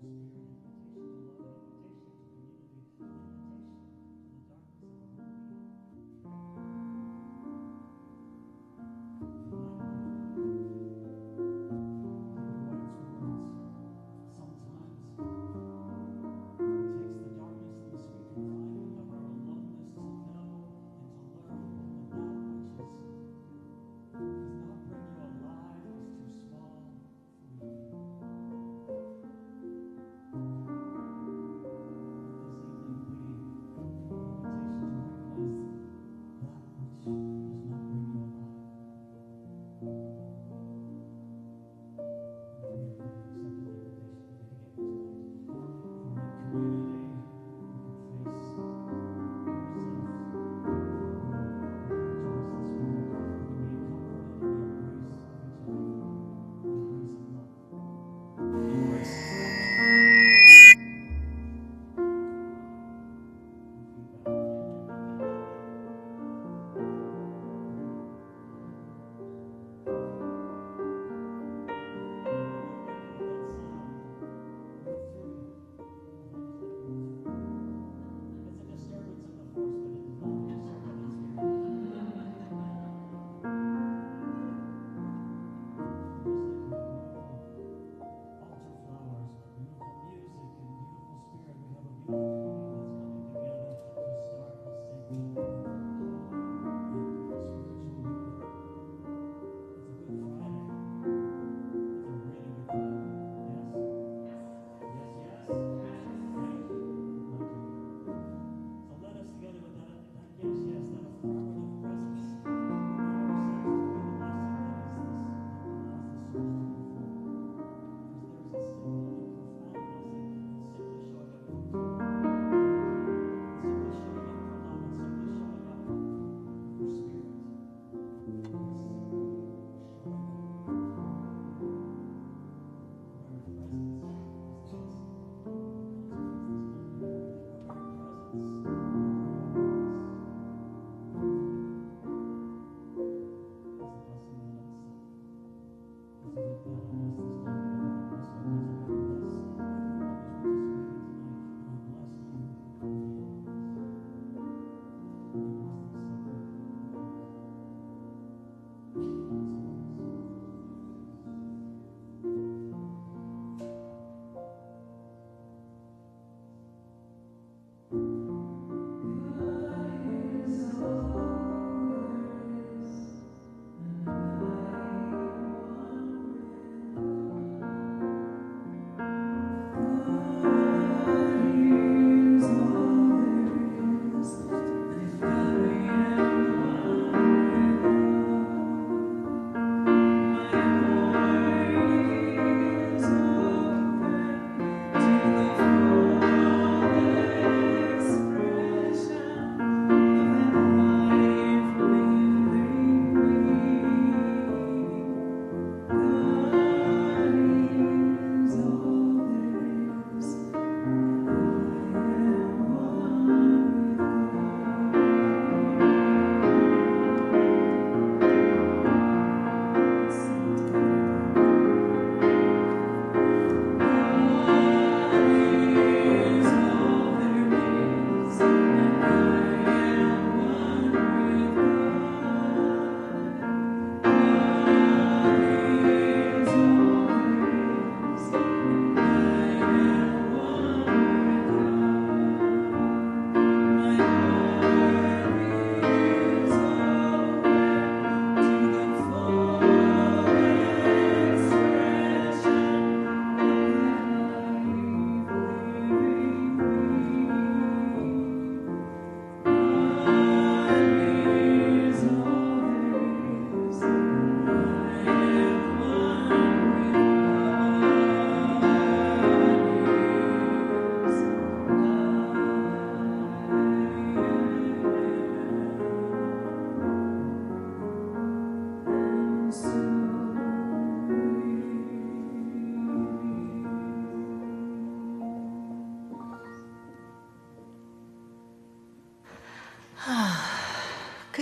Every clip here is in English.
Spirit.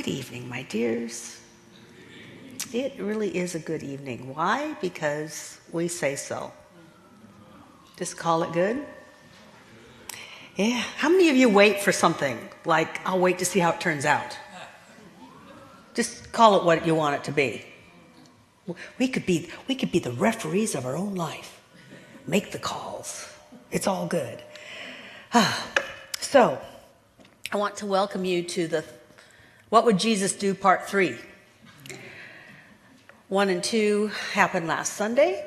Good evening, my dears. It really is a good evening. Why? Because we say so. Just call it good. Yeah. How many of you wait for something? Like, I'll wait to see how it turns out. Just call it what you want it to be. We could be the referees of our own life. Make the calls. It's all good. So, I want to welcome you to the What Would Jesus Do? Part 3. 1 and 2 happened last Sunday,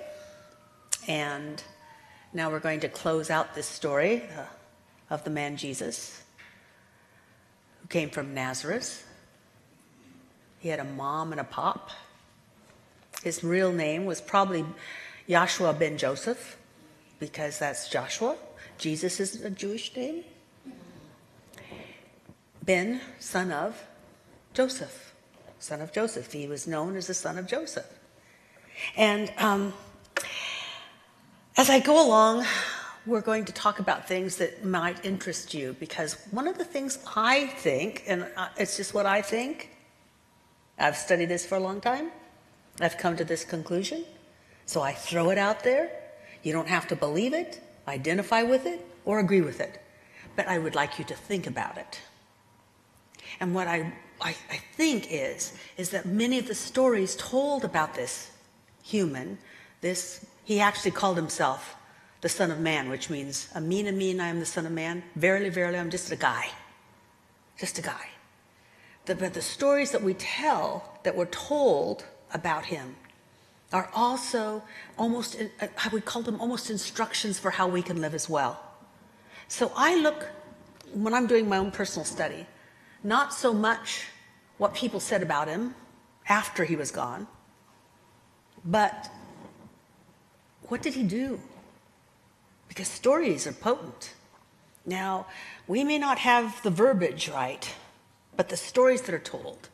and now we're going to close out this story of the man Jesus, who came from Nazareth. He had a mom and a pop. His real name was probably Yahshua ben Joseph, because that's Joshua. Jesus is a Jewish name. Ben, son of Joseph. Son of Joseph. He was known as the son of Joseph. And as I go along, we're going to talk about things that might interest you, because one of the things I think, and it's just what I think, I've studied this for a long time, I've come to this conclusion, so I throw it out there. You don't have to believe it, identify with it, or agree with it, but I would like you to think about it. And what I think is that many of the stories told about this human, he actually called himself the Son of Man, which means, Amin, Amin, I am the Son of Man. Verily, verily, I'm just a guy. Just a guy. But the stories that we tell, that were told about him, are also almost, I would call them almost instructions for how we can live as well. So I look, when I'm doing my own personal study, not so much what people said about him after he was gone, but what did he do? Because stories are potent. Now, we may not have the verbiage right, but the stories that are told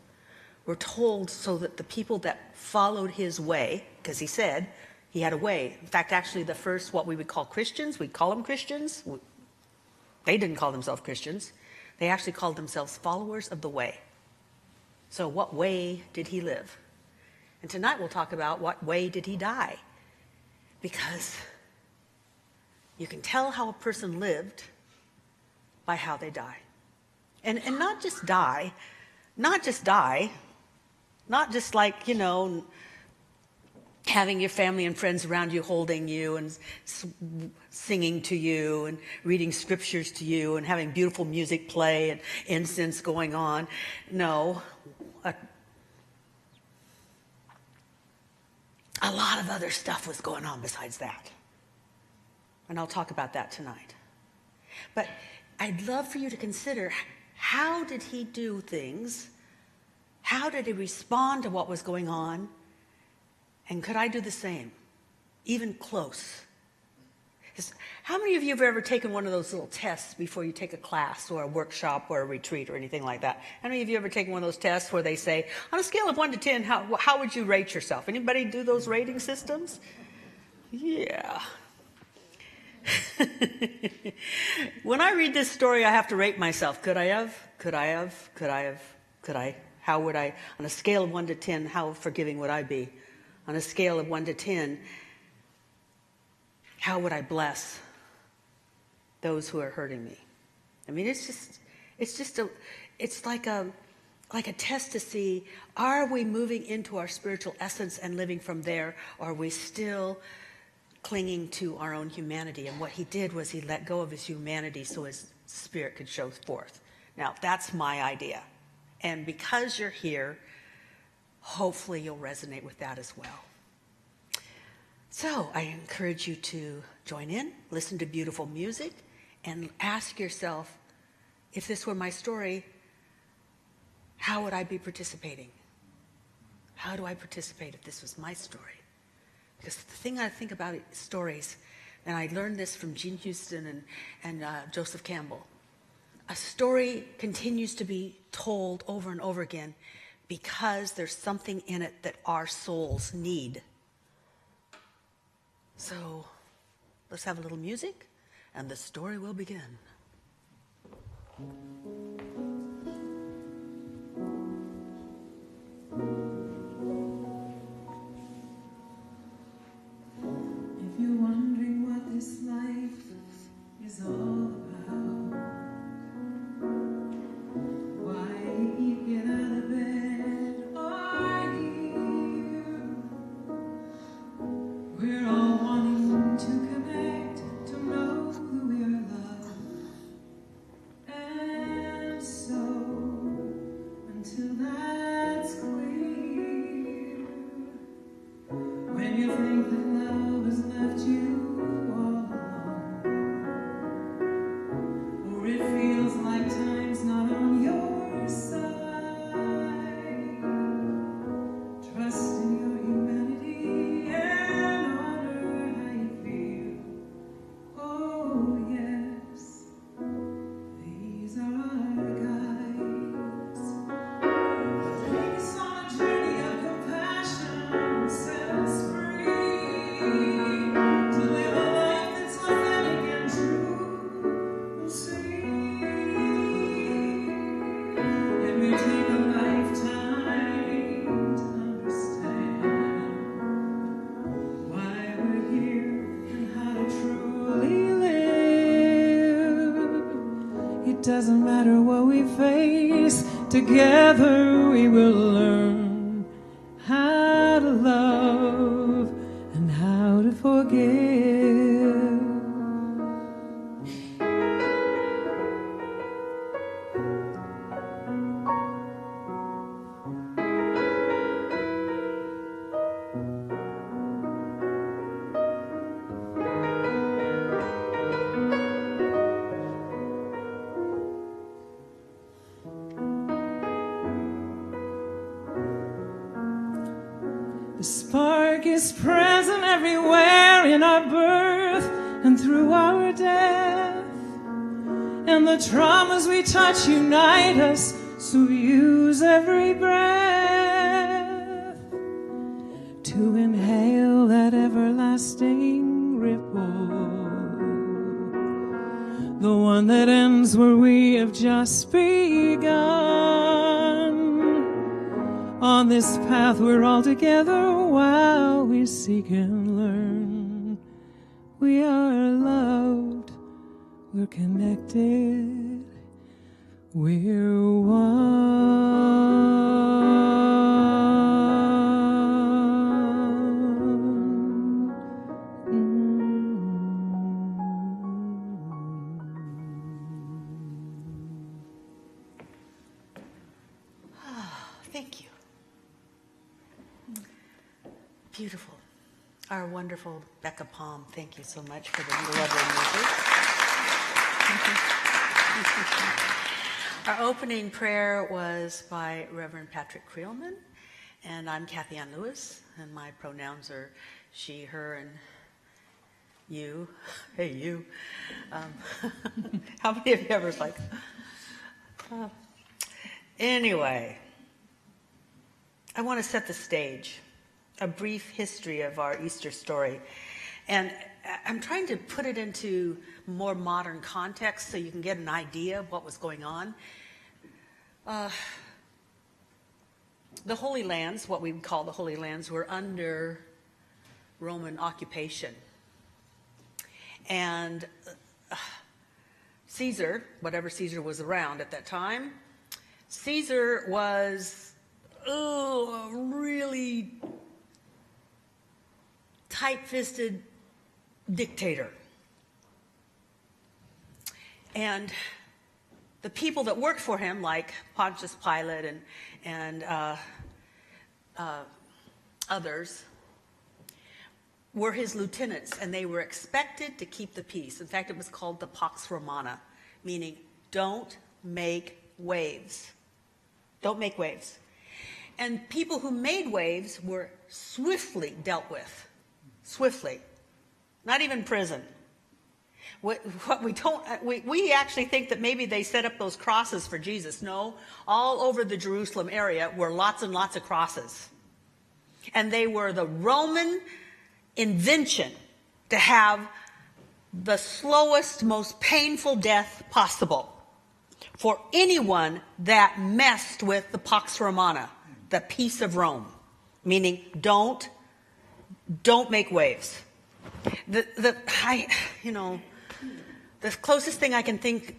were told so that the people that followed his way, because he said he had a way. In fact, actually, the first, what we would call Christians, we'd call them Christians. They didn't call themselves Christians. They actually called themselves followers of the way. So what way did he live? And tonight we'll talk about what way did he die? Because you can tell how a person lived by how they die. And not just die, not just like, having your family and friends around you holding you and singing to you and reading scriptures to you and having beautiful music play and incense going on. No. A lot of other stuff was going on besides that. And I'll talk about that tonight. But I'd love for you to consider, how did he do things? How did he respond to what was going on? And could I do the same? Even close. How many of you have ever taken one of those little tests before you take a class or a workshop or a retreat or anything like that? How many of you ever taken one of those tests where they say, on a scale of 1 to 10, how would you rate yourself? Anybody do those rating systems? Yeah. When I read this story, I have to rate myself. Could I? How would I? On a scale of 1 to 10, how forgiving would I be? On a scale of 1 to 10, how would I bless those who are hurting me? I mean, it's like a test to see, are we moving into our spiritual essence and living from there, or are we still clinging to our own humanity? And what he did was he let go of his humanity so his spirit could show forth. Now, that's my idea. And because you're here, hopefully you'll resonate with that as well. So I encourage you to join in, listen to beautiful music, and ask yourself, if this were my story, how would I be participating? How do I participate if this was my story? Because the thing I think about stories, and I learned this from Gene Houston and Joseph Campbell, a story continues to be told over and over again because there's something in it that our souls need. So let's have a little music, and the story will begin. Doesn't matter what we face, together we will learn how to love and how to forgive. The spark is present everywhere in our birth and through our death. And the traumas we touch unite us, so use every breath to inhale that everlasting ripple, the one that ends where we have just begun. On this path we're all together while we seek and learn. We are loved, we're connected, we're one. Thank you. Beautiful. Our wonderful Becca Palm, thank you so much for the lovely music. Our opening prayer was by Reverend Patrick Creelman, and I'm Kathy Ann Lewis, and my pronouns are she, her, and you. Hey, you. How many of you ever like... Anyway, I want to set the stage. A brief history of our Easter story. And I'm trying to put it into more modern context so you can get an idea of what was going on. The Holy Lands, what we would call the Holy Lands, were under Roman occupation. And Caesar, whatever Caesar was around at that time, Caesar was a really tight-fisted dictator. And the people that worked for him, like Pontius Pilate and others, were his lieutenants, and they were expected to keep the peace. In fact, it was called the Pax Romana, meaning don't make waves. Don't make waves. And people who made waves were swiftly dealt with. Swiftly. Not even prison. We actually think that maybe they set up those crosses for Jesus. No, all over the Jerusalem area were lots and lots of crosses. And they were the Roman invention to have the slowest, most painful death possible for anyone that messed with the Pax Romana, the peace of Rome, meaning don't make waves. The closest thing I can think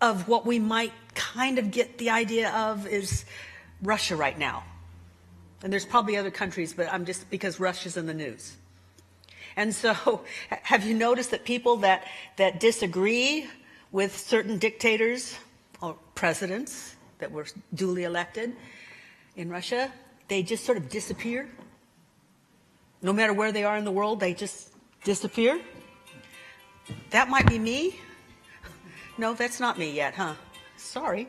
of what we might kind of get the idea of is Russia right now. And there's probably other countries, but I'm just because Russia's in the news. And so have you noticed that people that disagree with certain dictators or presidents that were duly elected in Russia, they just sort of disappear? No matter where they are in the world, they just disappear? That might be me. No, that's not me yet, huh? Sorry.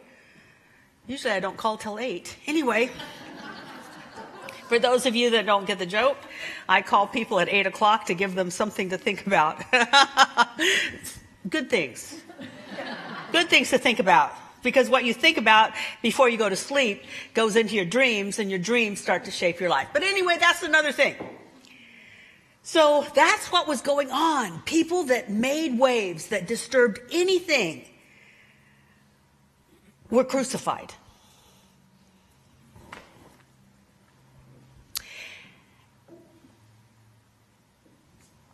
Usually I don't call till 8. Anyway, for those of you that don't get the joke, I call people at 8 o'clock to give them something to think about. Good things. Good things to think about. Because what you think about before you go to sleep goes into your dreams, and your dreams start to shape your life. But anyway, that's another thing. So that's what was going on. People that made waves, that disturbed anything, were crucified.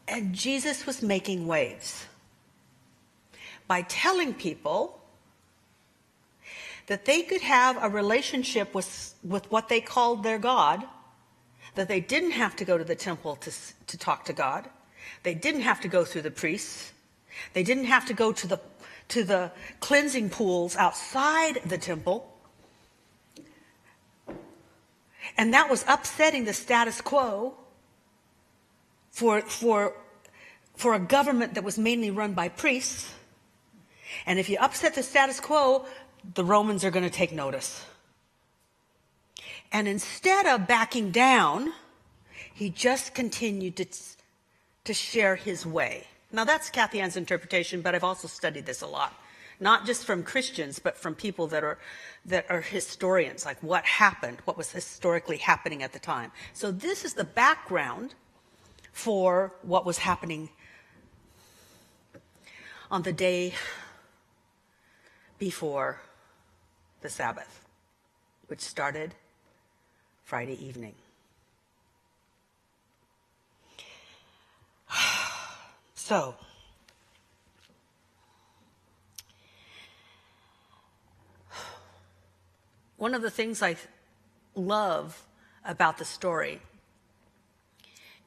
And Jesus was making waves by telling people that they could have a relationship with what they called their God, that they didn't have to go to the temple to talk to God. They didn't have to go through the priests. They didn't have to go to the cleansing pools outside the temple. And that was upsetting the status quo for a government that was mainly run by priests. And if you upset the status quo, the Romans are going to take notice. And instead of backing down, he just continued to share his way. Now that's Kathy Ann's interpretation, but I've also studied this a lot. Not just from Christians, but from people that are historians, like what happened, what was historically happening at the time. So this is the background for what was happening on the day before the Sabbath, which started Friday evening. So, one of the things I love about the story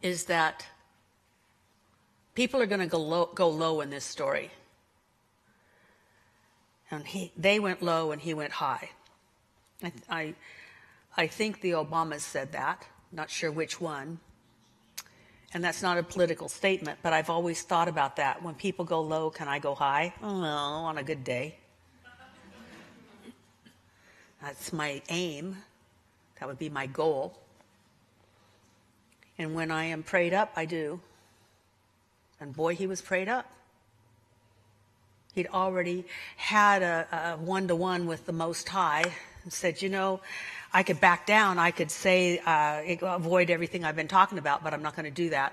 is that people are going to go low in this story. And they went low and he went high. I think the Obamas said that, not sure which one. And that's not a political statement, but I've always thought about that. When people go low, can I go high? Oh, no, on a good day. That's my aim. That would be my goal. And when I am prayed up, I do. And boy, he was prayed up. He'd already had a one-to-one with the Most High and said, you know, I could back down. I could say, avoid everything I've been talking about, but I'm not going to do that.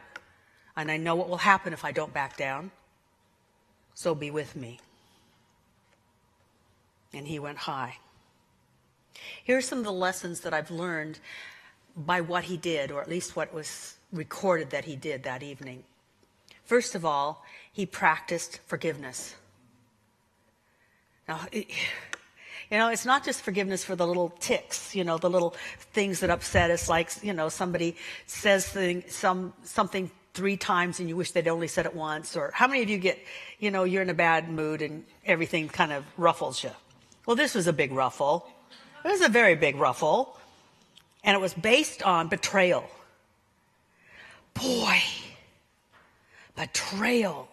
And I know what will happen if I don't back down. So be with me. And he went high. Here are some of the lessons that I've learned by what he did, or at least what was recorded that he did that evening. First of all, he practiced forgiveness. Now, it's not just forgiveness for the little ticks, the little things that upset us, like, somebody says something 3 times and you wish they'd only said it once. Or how many of you get, you're in a bad mood and everything kind of ruffles you? Well, this was a big ruffle. It was a very big ruffle. And it was based on betrayal. Boy, betrayal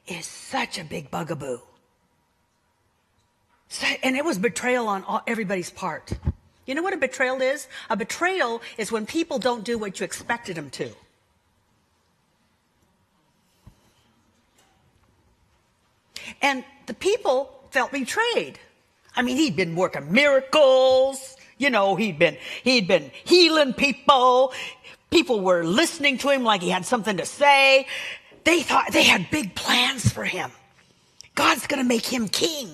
is such a big bugaboo. And it was betrayal on everybody's part. You know what a betrayal is? A betrayal is when people don't do what you expected them to. And the people felt betrayed. I mean, he'd been working miracles. He'd been healing people. People were listening to him like he had something to say. They thought they had big plans for him. God's going to make him king.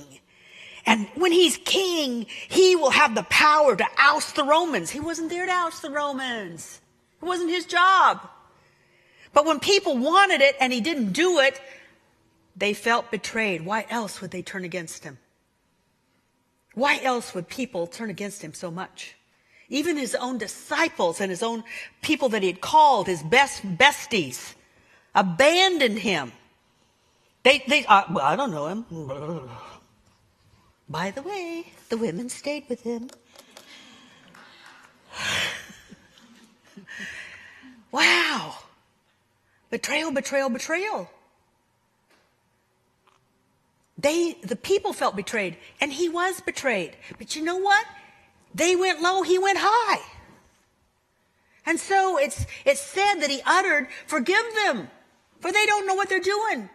And when he's king, he will have the power to oust the Romans. He wasn't there to oust the Romans. It wasn't his job. But when people wanted it and he didn't do it, they felt betrayed. Why else would they turn against him? Why else would people turn against him so much? Even his own disciples and his own people that he had called, his besties, abandoned him. Well, I don't know him. By the way, the women stayed with him. Wow. Betrayal, betrayal, betrayal. The people felt betrayed, and he was betrayed. But you know what? They went low, he went high. And so it's said that he uttered, forgive them, for they don't know what they're doing.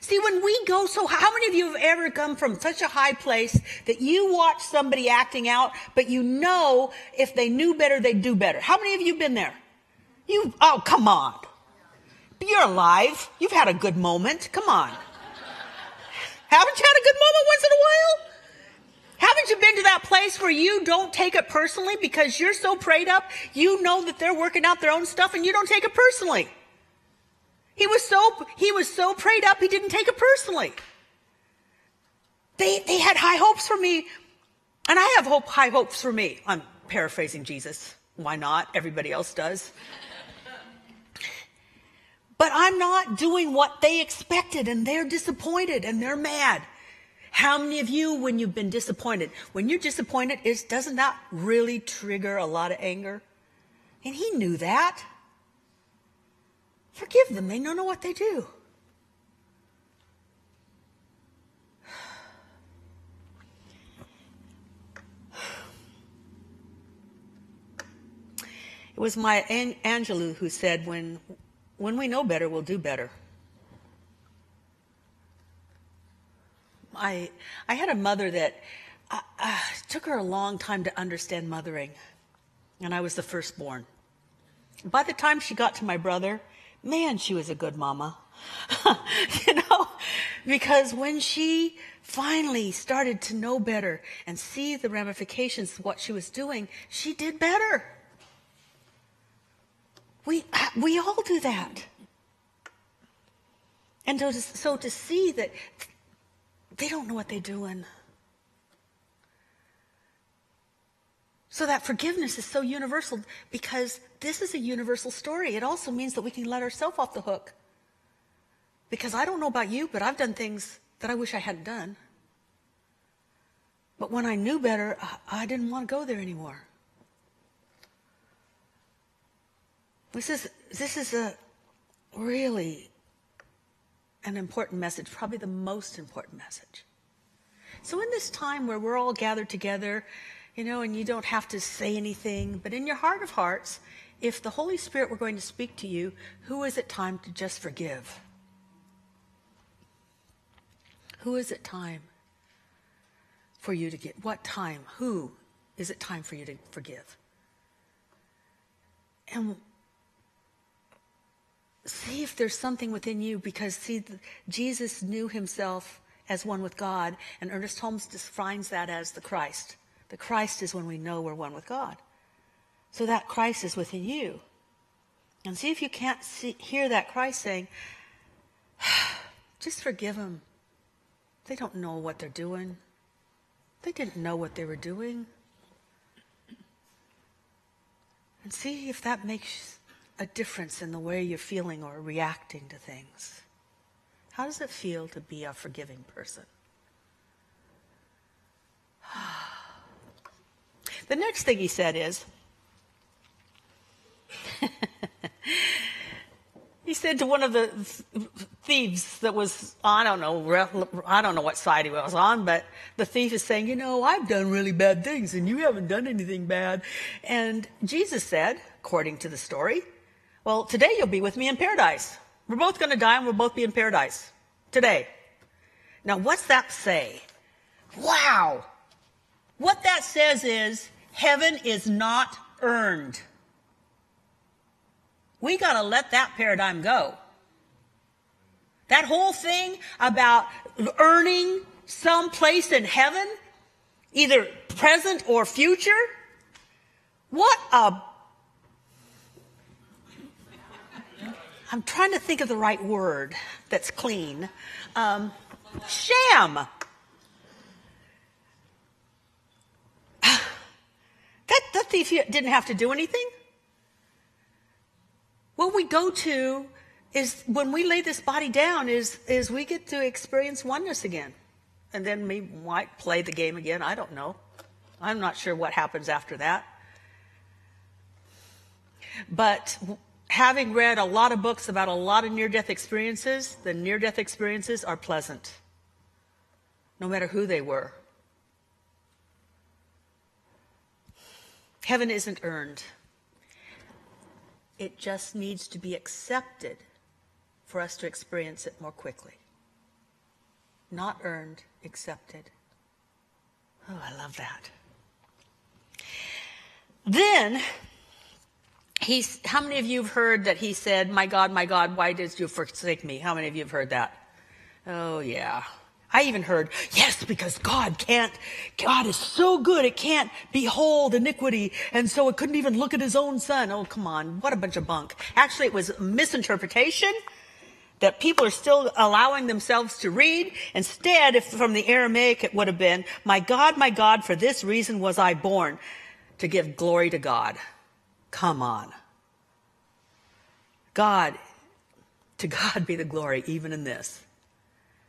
See, when we go how many of you have ever come from such a high place that you watch somebody acting out, but if they knew better, they'd do better? How many of you have been there? Oh, come on. You're alive. You've had a good moment. Come on. Haven't you had a good moment once in a while? Haven't you been to that place where you don't take it personally because you're so prayed up, you know that they're working out their own stuff and you don't take it personally? He was so prayed up, he didn't take it personally. They had high hopes for me. And I have high hopes for me. I'm paraphrasing Jesus. Why not? Everybody else does. But I'm not doing what they expected, and they're disappointed, and they're mad. How many of you, when you've been disappointed, when you're disappointed, doesn't that really trigger a lot of anger? And he knew that. Forgive them. They don't know what they do. It was Maya Angelou who said, when we know better, we'll do better. I had a mother that took her a long time to understand mothering, and I was the firstborn. By the time she got to my brother, man, she was a good mama. Because when she finally started to know better and see the ramifications of what she was doing, she did better. We all do that. And so to see that they don't know what they're doing. So that forgiveness is so universal, because this is a universal story. It also means that we can let ourselves off the hook. Because I don't know about you, but I've done things that I wish I hadn't done. But when I knew better, I didn't want to go there anymore. This is a really an important message, probably the most important message. So in this time where we're all gathered together, and you don't have to say anything, but in your heart of hearts, if the Holy Spirit were going to speak to you, who is it time to just forgive? Who is it time for you to get? What time? Who is it time for you to forgive? And see if there's something within you, because Jesus knew himself as one with God, and Ernest Holmes defines that as the Christ. The Christ is when we know we're one with God. So that Christ is within you. And see if you can't hear that Christ saying, just forgive them. They don't know what they're doing. They didn't know what they were doing. And see if that makes a difference in the way you're feeling or reacting to things. How does it feel to be a forgiving person? The next thing he said is, he said to one of the thieves that was, I don't know what side he was on, but the thief is saying, I've done really bad things and you haven't done anything bad. And Jesus said, according to the story, well, today you'll be with me in paradise. We're both going to die and we'll both be in paradise today. Now, what's that say? Wow. What that says is heaven is not earned. We got to let that paradigm go. That whole thing about earning some place in heaven, either present or future, I'm trying to think of the right word that's clean. Sham. That thief didn't have to do anything. What we go to is, when we lay this body down, is we get to experience oneness again. And then we might play the game again. I don't know. I'm not sure what happens after that. But having read a lot of books about a lot of near-death experiences, the near-death experiences are pleasant, no matter who they were. Heaven isn't earned. It just needs to be accepted for us to experience it more quickly. Not earned, accepted. Oh, I love that. Then, how many of you have heard that he said, my God, why did you forsake me? How many of you have heard that? Oh, yeah. I even heard, yes, because God is so good, it can't behold iniquity, and so it couldn't even look at his own son. Oh, come on, what a bunch of bunk. Actually, it was a misinterpretation. that people are still allowing themselves to read. Instead, if from the Aramaic it would have been, my God, for this reason was I born, to give glory to God. Come on. To God be the glory even in this.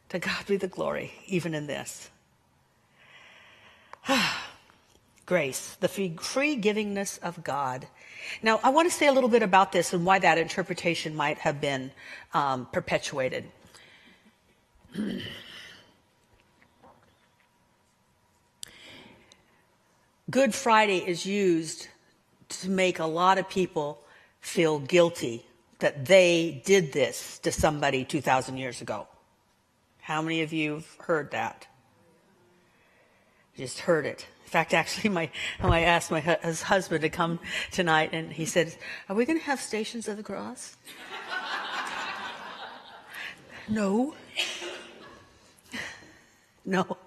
To God be the glory even in this. Grace, the free givingness of God. Now, I want to say a little bit about this and why that interpretation might have been perpetuated. Good Friday is used to make a lot of people feel guilty that they did this to somebody 2,000 years ago. How many of you have heard that? Just heard it. In fact, actually, I asked his husband to come tonight, and he said, are we going to have Stations of the Cross? No. No.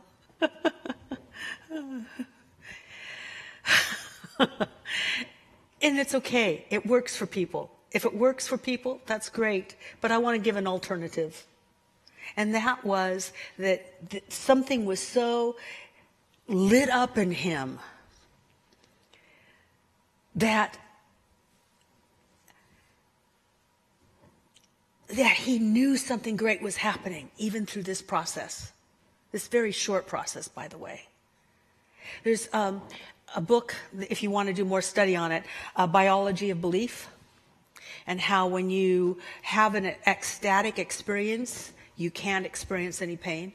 And it's okay. It works for people. If it works for people, that's great. But I want to give an alternative. And that was that something was so lit up in him that he knew something great was happening, even through this process. This very short process, by the way. There's a book, if you want to do more study on it, Biology of Belief, and how when you have an ecstatic experience, you can't experience any pain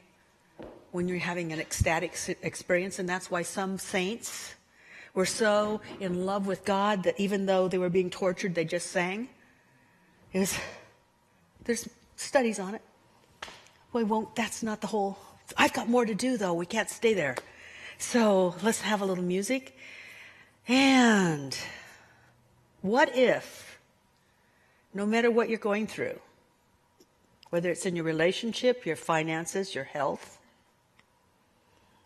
when you're having an ecstatic experience. And that's why some saints were so in love with God that even though they were being tortured, they just sang. There's studies on it. That's not the whole. I've got more to do, though. We can't stay there. So let's have a little music. And what if, no matter what you're going through, whether it's in your relationship, your finances, your health,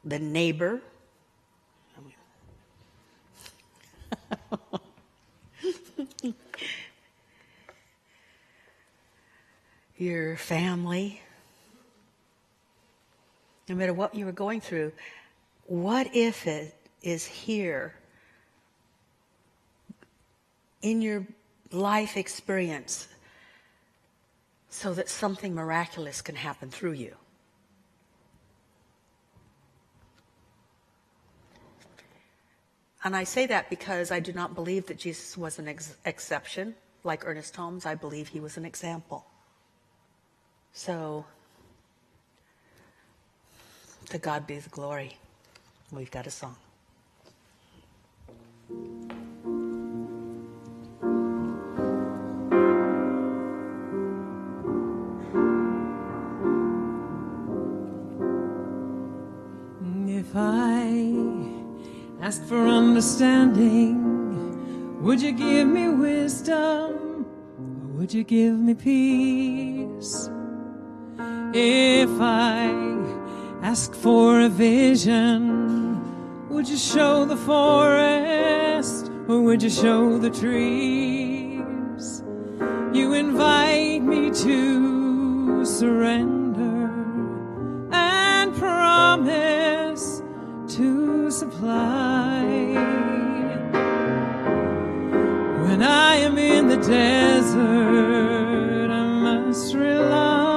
the neighbor, your family, no matter what you were going through, what if it is here in your life experience so that something miraculous can happen through you? And I say that because I do not believe that Jesus was an exception, like Ernest Holmes. I believe he was an example. So, to God be the glory. We've got a song. If I ask for understanding, would you give me wisdom, or would you give me peace? If I ask for a vision, would you show the forest, or would you show the trees? You invite me to surrender and promise to supply. When I am in the desert, I must rely.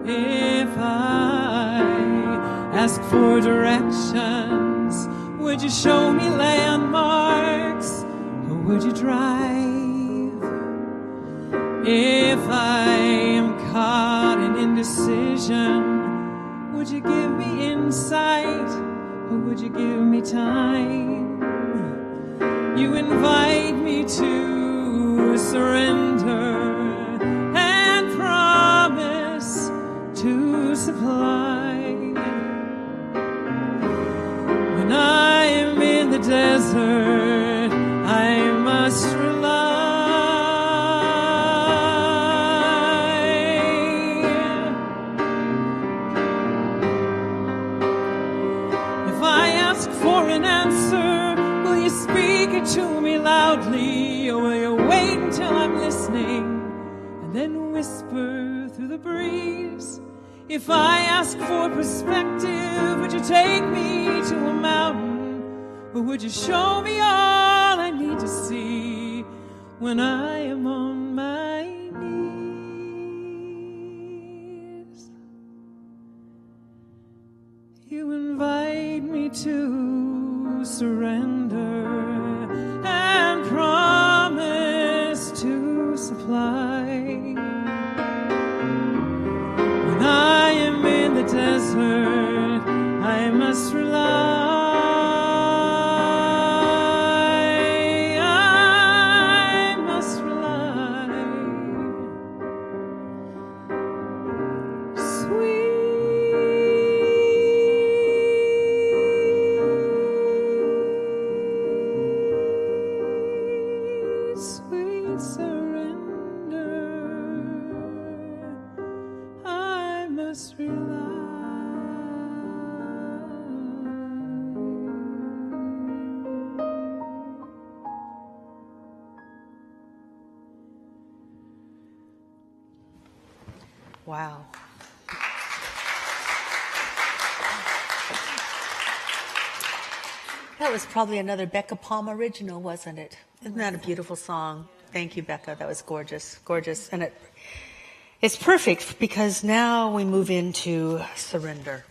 If I ask for directions, would you show me landmarks, or would you drive? If I am caught in indecision, would you give me insight, or would you give me time? You invite me to surrender and promise to supply. When I am in the desert, I must rely. If I ask for an answer, to me loudly, or will you wait until I'm listening and then whisper through the breeze? If I ask for perspective, would you take me to a mountain, or would you show me all I need to see when I am on my knees? You invite me to surrender and promise to supply. When I am in the desert, I must rely. I must rely. Sweet, sweet surrender. I must rely. Wow. That was probably another Becca Palm original, wasn't it? Isn't that a beautiful song? Thank you, Becca. That was gorgeous, gorgeous. And it's perfect because now we move into surrender.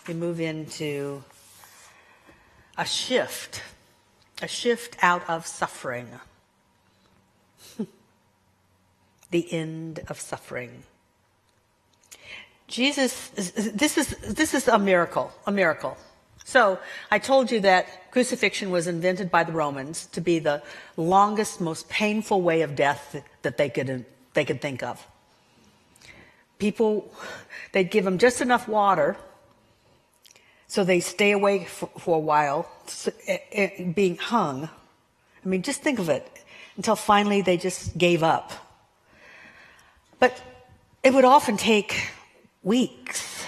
We move into a shift out of suffering. The end of suffering. Jesus, this is a miracle, a miracle. So I told you that crucifixion was invented by the Romans to be the longest, most painful way of death that they could think of. People, they'd give them just enough water so they stay awake for a while, being hung. I mean, just think of it, until finally they just gave up. But it would often take weeks.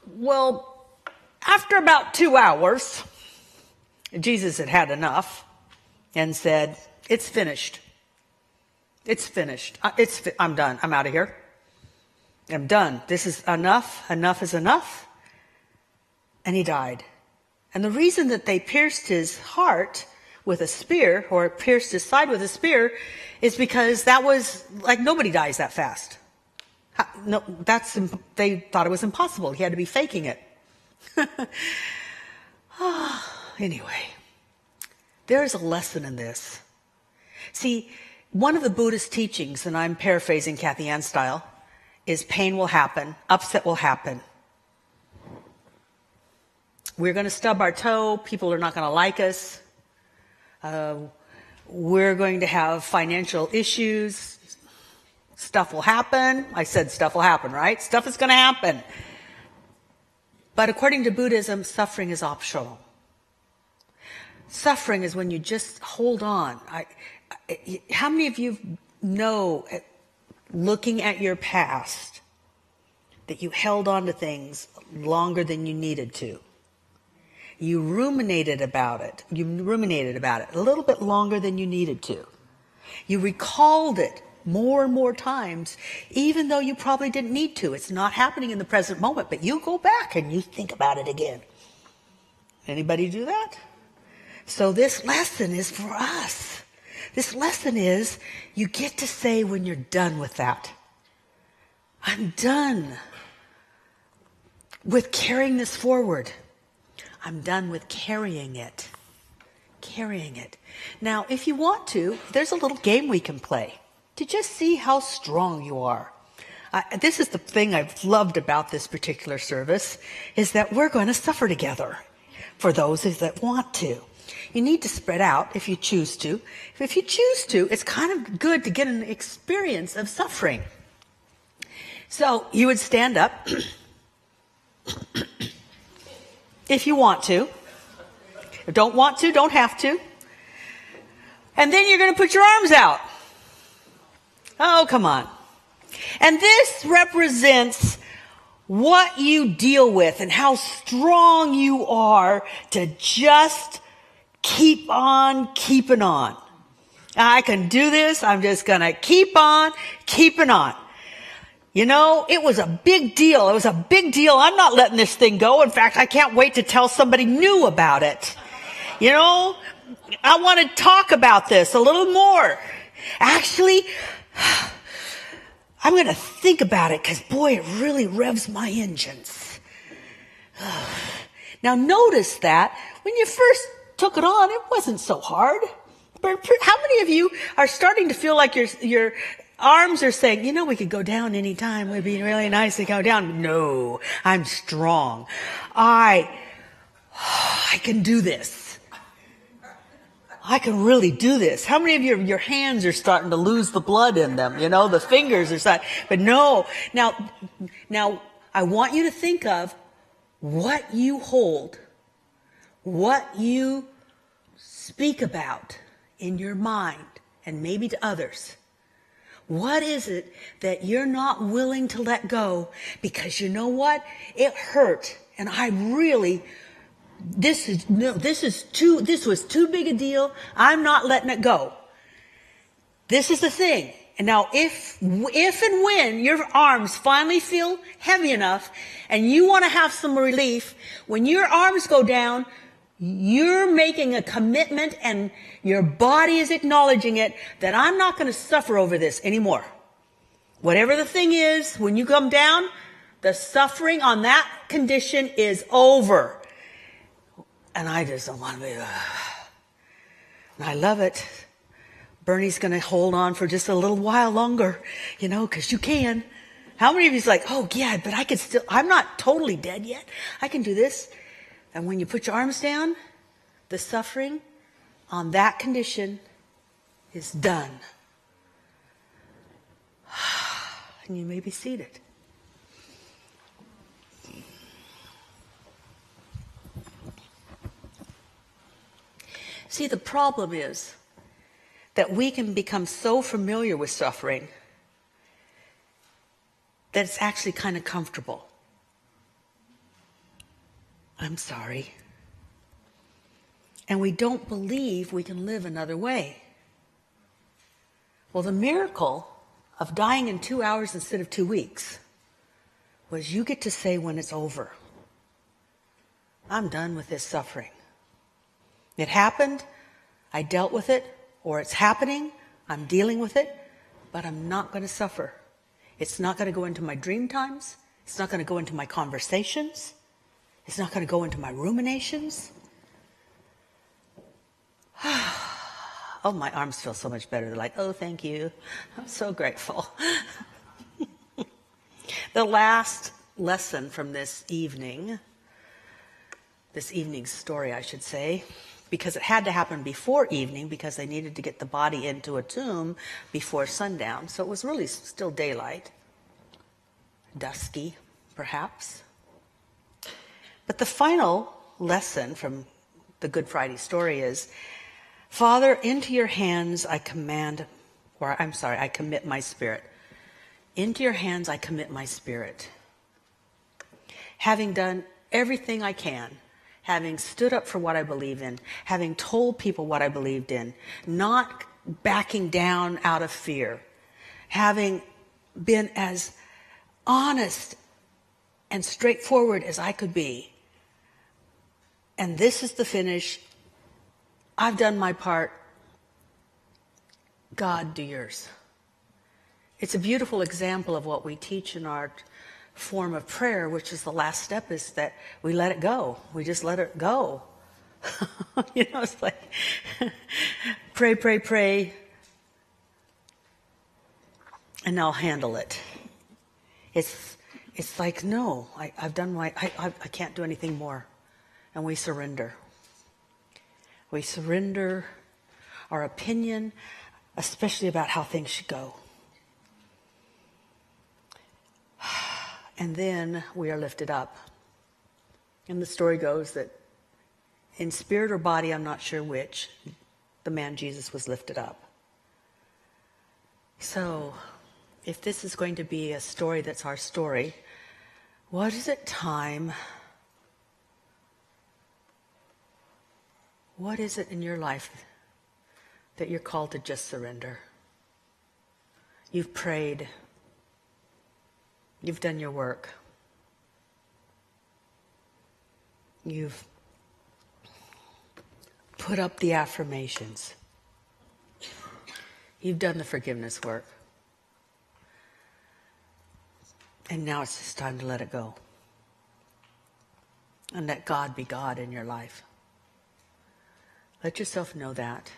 Well, after about 2 hours, Jesus had had enough and said, "It's finished. It's finished. I'm done. I'm out of here. I'm done. This is enough. Enough is enough." And he died. And the reason that they pierced his heart with a spear, or pierced his side with a spear, is because that was like, nobody dies that fast. No, they thought it was impossible. He had to be faking it. Anyway, there is a lesson in this. See, one of the Buddhist teachings, and I'm paraphrasing Kathy Ann style, is pain will happen, upset will happen. We're going to stub our toe. People are not going to like us. We're going to have financial issues. Stuff will happen. I said stuff will happen, right? Stuff is going to happen. But according to Buddhism, suffering is optional. Suffering is when you just hold on. How many of you know, looking at your past, that you held on to things longer than you needed to? You ruminated about it. a little bit longer than you needed to. You recalled it more and more times, even though you probably didn't need to. It's not happening in the present moment, but you go back and you think about it again. Anybody do that? So this lesson is for us. This lesson is, you get to say when you're done with that, I'm done with carrying this forward. I'm done with carrying it. Now, if you want to, there's a little game we can play to just see how strong you are. This is the thing I've loved about this particular service, is that we're going to suffer together for those that want to. You need to spread out if you choose to. If you choose to, it's kind of good to get an experience of suffering. So you would stand up if you want to. If you don't want to, don't have to. And then you're going to put your arms out. Oh, come on. And this represents what you deal with and how strong you are to just keep on keeping on. I can do this. I'm just going to keep on keeping on. You know, it was a big deal. It was a big deal. I'm not letting this thing go. In fact, I can't wait to tell somebody new about it. You know, I want to talk about this a little more. Actually, I'm going to think about it because, boy, it really revs my engines. Now, notice that when you first took it on, it wasn't so hard. But how many of you are starting to feel like your arms are saying, you know, we could go down anytime. It would be really nice to go down. No, I'm strong. I can do this. I can really do this. How many of your hands are starting to lose the blood in them? You know, the fingers are starting. But no. Now, I want you to think of what you hold, what you speak about in your mind and maybe to others. What is it that you're not willing to let go? Because you know what? It hurt. And this was too big a deal. I'm not letting it go. This is the thing. And now if and when your arms finally feel heavy enough and you want to have some relief, when your arms go down, you're making a commitment and your body is acknowledging it that I'm not going to suffer over this anymore. Whatever the thing is, when you come down, the suffering on that condition is over. And I just don't want to be, and I love it. Bernie's going to hold on for just a little while longer, you know, because you can. How many of you's like, oh yeah, but I'm not totally dead yet. I can do this. And when you put your arms down, the suffering on that condition is done. And you may be seated. See, the problem is that we can become so familiar with suffering that it's actually kind of comfortable. I'm sorry. And we don't believe we can live another way. Well, the miracle of dying in 2 hours instead of 2 weeks was you get to say when it's over, I'm done with this suffering. It happened, I dealt with it, or it's happening, I'm dealing with it, but I'm not going to suffer. It's not going to go into my dream times. It's not going to go into my conversations. It's not going to go into my ruminations. Oh, my arms feel so much better. They're like, oh, thank you. I'm so grateful. The last lesson from this evening's story, I should say, because it had to happen before evening because they needed to get the body into a tomb before sundown. So it was really still daylight, dusky, perhaps. But the final lesson from the Good Friday story is, Father, into your hands I commit my spirit. Into your hands I commit my spirit. Having done everything I can, having stood up for what I believe in, having told people what I believed in, not backing down out of fear, having been as honest and straightforward as I could be. And this is the finish. I've done my part. God, do yours. It's a beautiful example of what we teach in our form of prayer, which is the last step, is that we let it go. We just let it go. You know, it's like pray, pray, pray, and I'll handle it. It's like, no, I've done I can't do anything more. And we surrender. We surrender our opinion, especially about how things should go. And then we are lifted up. And the story goes that in spirit or body, I'm not sure which, the man Jesus was lifted up. So if this is going to be a story that's our story, What is it time? What is it in your life that you're called to just surrender? You've prayed. You've done your work. You've put up the affirmations. You've done the forgiveness work. And now it's just time to let it go. And let God be God in your life. Let yourself know that.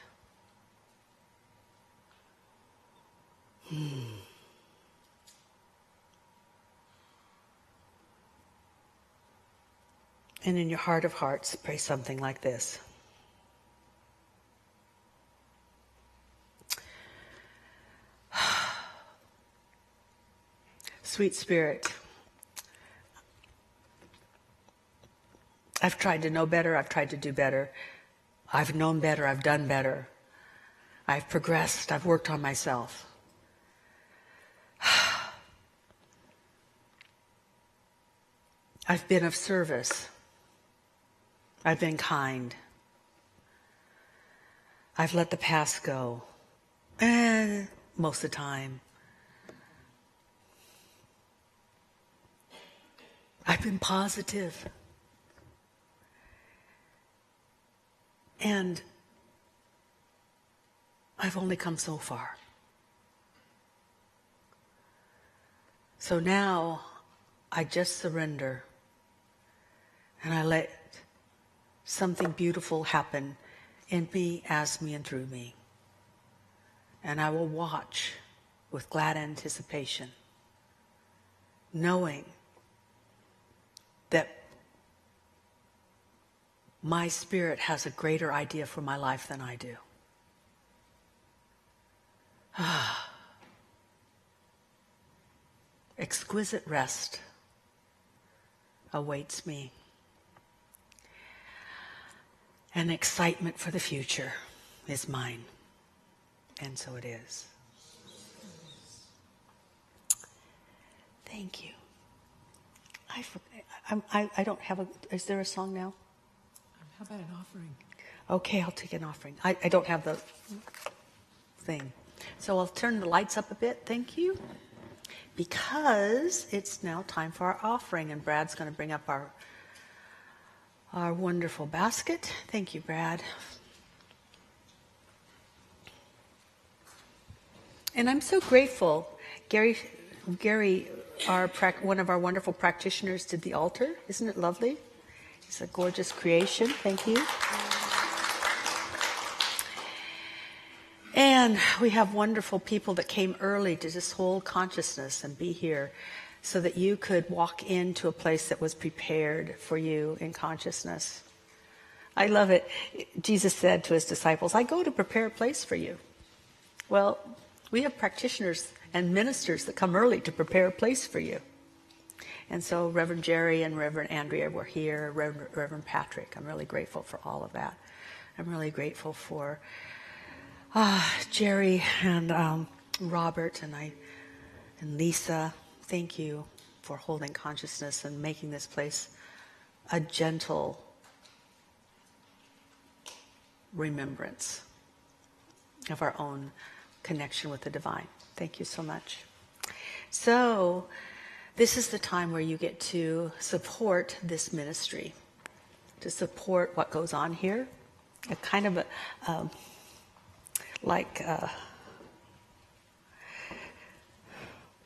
And in your heart of hearts, pray something like this. Sweet Spirit, I've tried to know better, I've tried to do better. I've known better, I've done better. I've progressed, I've worked on myself. I've been of service. I've been kind. I've let the past go. And most of the time. I've been positive. And I've only come so far. So now I just surrender and I let something beautiful happen in me, as me, and through me. And I will watch with glad anticipation, knowing that my spirit has a greater idea for my life than I do. Exquisite rest awaits me. And excitement for the future is mine. And so it is. Thank you. I don't have a, is there a song now? How about an offering? Okay, I'll take an offering. I don't have the thing. So I'll turn the lights up a bit. Thank you. Because it's now time for our offering, and Brad's going to bring up our wonderful basket. Thank you, Brad. And I'm so grateful. Gary, one of our wonderful practitioners, did the altar. Isn't it lovely? It's a gorgeous creation. Thank you. And we have wonderful people that came early to just hold consciousness and be here so that you could walk into a place that was prepared for you in consciousness. I love it. Jesus said to his disciples, I go to prepare a place for you. Well, we have practitioners and ministers that come early to prepare a place for you. And so Reverend Jerry and Reverend Andrea were here, Reverend Patrick. I'm really grateful for all of that. I'm really grateful for Jerry and Robert and Lisa. Thank you for holding consciousness and making this place a gentle remembrance of our own connection with the divine. Thank you so much. So this is the time where you get to support this ministry, to support what goes on here. A kind of like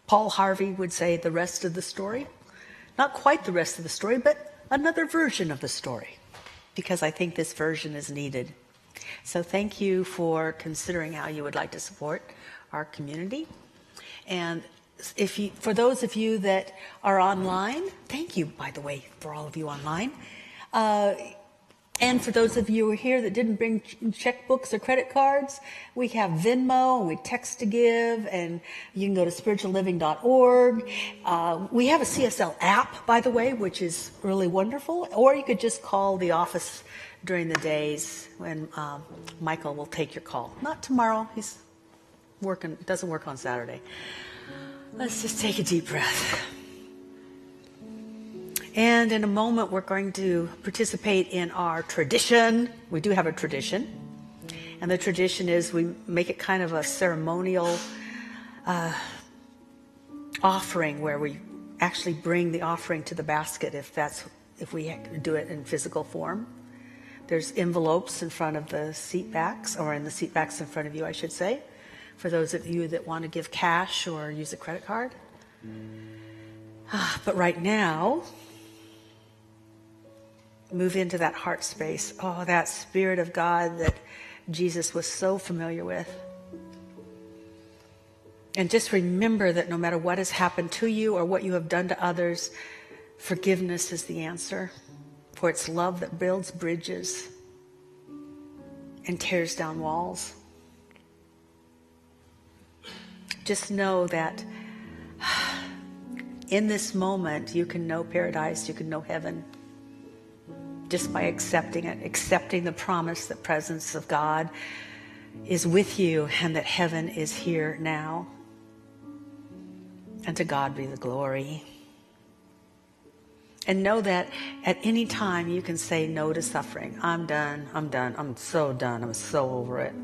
Paul Harvey would say, the rest of the story. Not quite the rest of the story, but another version of the story, because I think this version is needed. So thank you for considering how you would like to support our community. And for those of you that are online, thank you, by the way, for all of you online. And for those of you who are here that didn't bring checkbooks or credit cards, we have Venmo, and we text to give, and you can go to spiritualliving.org. We have a CSL app, by the way, which is really wonderful. Or you could just call the office during the days when Michael will take your call. Not tomorrow. He's working, doesn't work on Saturday. Let's just take a deep breath. And in a moment, we're going to participate in our tradition. We do have a tradition. And the tradition is we make it kind of a ceremonial offering where we actually bring the offering to the basket if we do it in physical form. There's envelopes in front of the seat backs, or in the seat backs in front of you, I should say, for those of you that want to give cash or use a credit card. But right now, move into that heart space. Oh, that Spirit of God that Jesus was so familiar with. And just remember that no matter what has happened to you or what you have done to others, forgiveness is the answer. For it's love that builds bridges and tears down walls. Just know that in this moment, you can know paradise, you can know heaven, just by accepting it, accepting the promise that presence of God is with you and that heaven is here now. And to God be the glory. And know that at any time you can say no to suffering. I'm done, I'm so done, I'm so over it.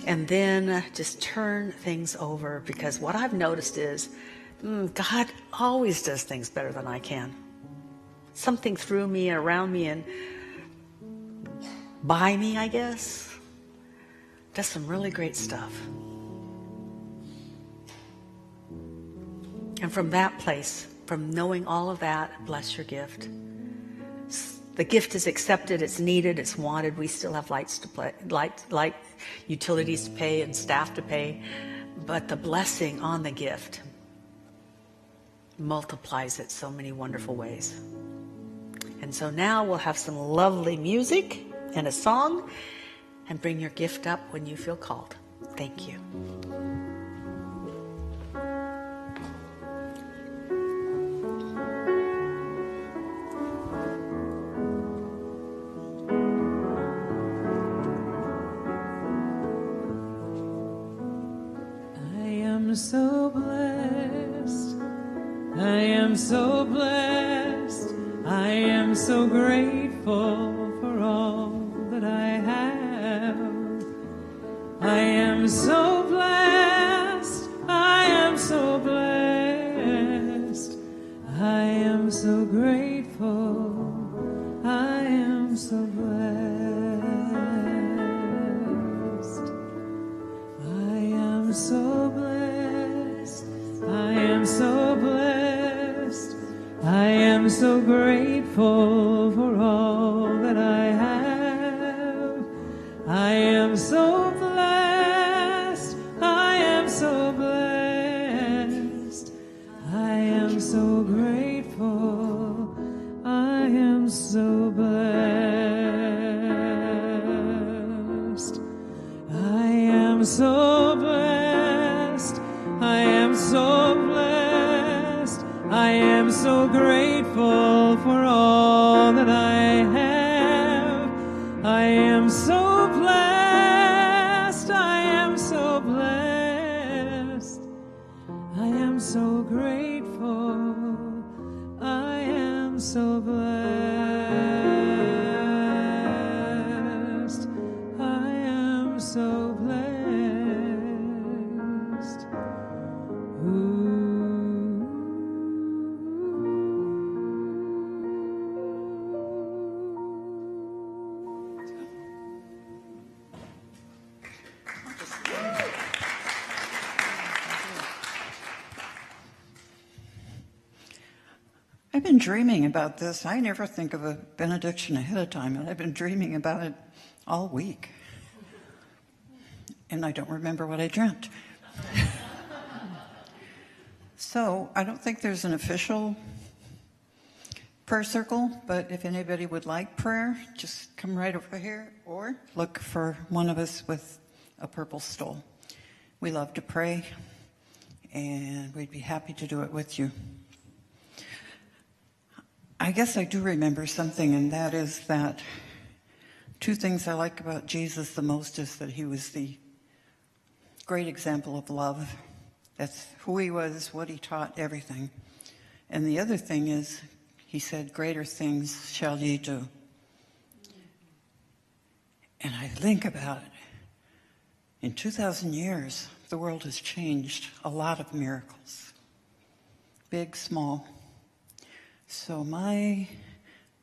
And then just turn things over, because what I've noticed is God always does things better than I can. Something through me, around me, and by me, I guess, does some really great stuff. And from that place, from knowing all of that, bless your gift. The gift is accepted, it's needed, it's wanted. We still have light utilities to pay and staff to pay. But the blessing on the gift multiplies it so many wonderful ways. And so now we'll have some lovely music and a song, and bring your gift up when you feel called. Thank you. So blessed, I am so blessed, I am so grateful for all that I have. I am so blessed, I am so blessed, I am so grateful, I am so blessed, I am so blessed. I am so blessed, I am so grateful for all that I have. I am so blessed, I am so blessed, I am so grateful, I am so blessed, I am so blessed, I am so blessed, I am so grateful for all that I have. I am so blessed, I am so blessed, I am so grateful, I am so blessed, I am so blessed. I've been dreaming about this. I never think of a benediction ahead of time, and I've been dreaming about it all week. And I don't remember what I dreamt. So I don't think there's an official prayer circle, but if anybody would like prayer, just come right over here or look for one of us with a purple stole. We love to pray, and we'd be happy to do it with you. I guess I do remember something, and that is that two things I like about Jesus the most is that he was the great example of love That's who he was, what he taught, everything. And the other thing is, he said, greater things shall ye do. And I think about it. In 2,000 years, the world has changed. A lot of miracles. Big, small. So my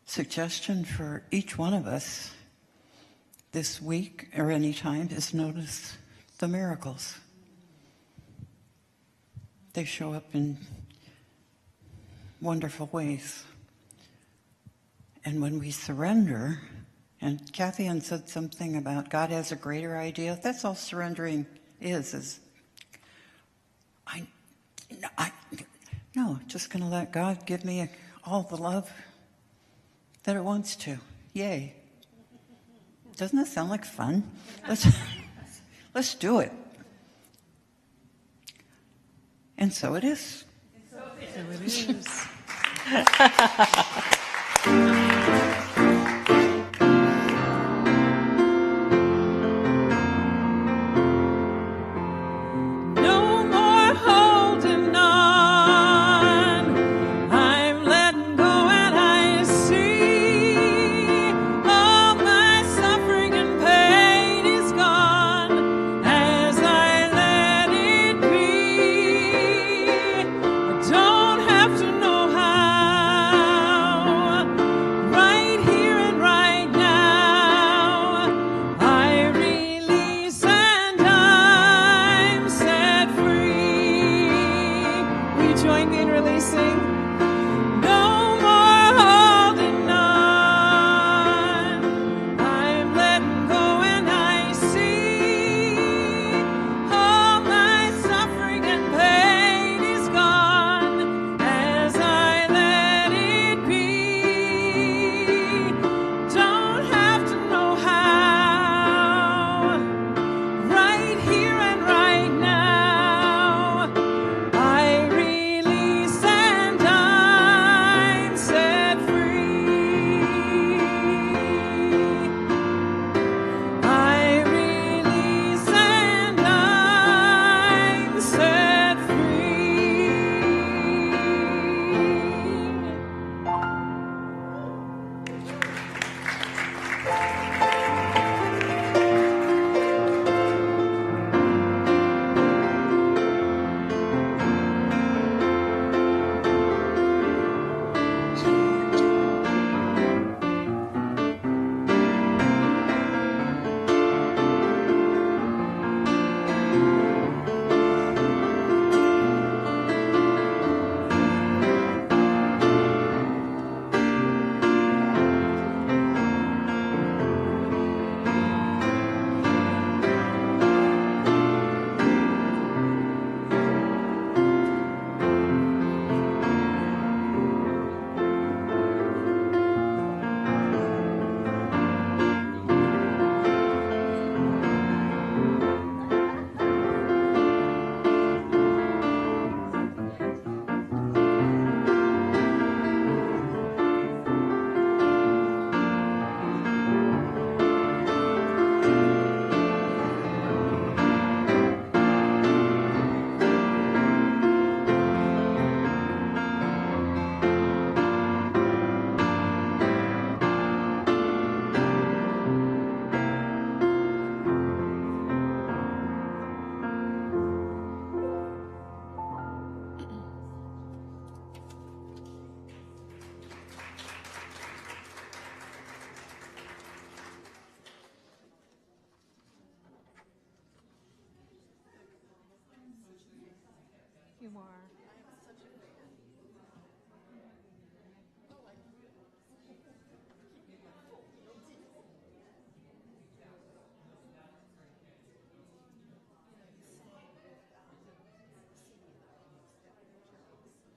suggestion for each one of us this week or any time is notice the miracles. They show up in wonderful ways. And when we surrender, and Kathy Ann said something about God has a greater idea, that's all surrendering is just going to let God give me all the love that it wants to. Yay. Doesn't that sound like fun? Let's do it. And so it is. So it is.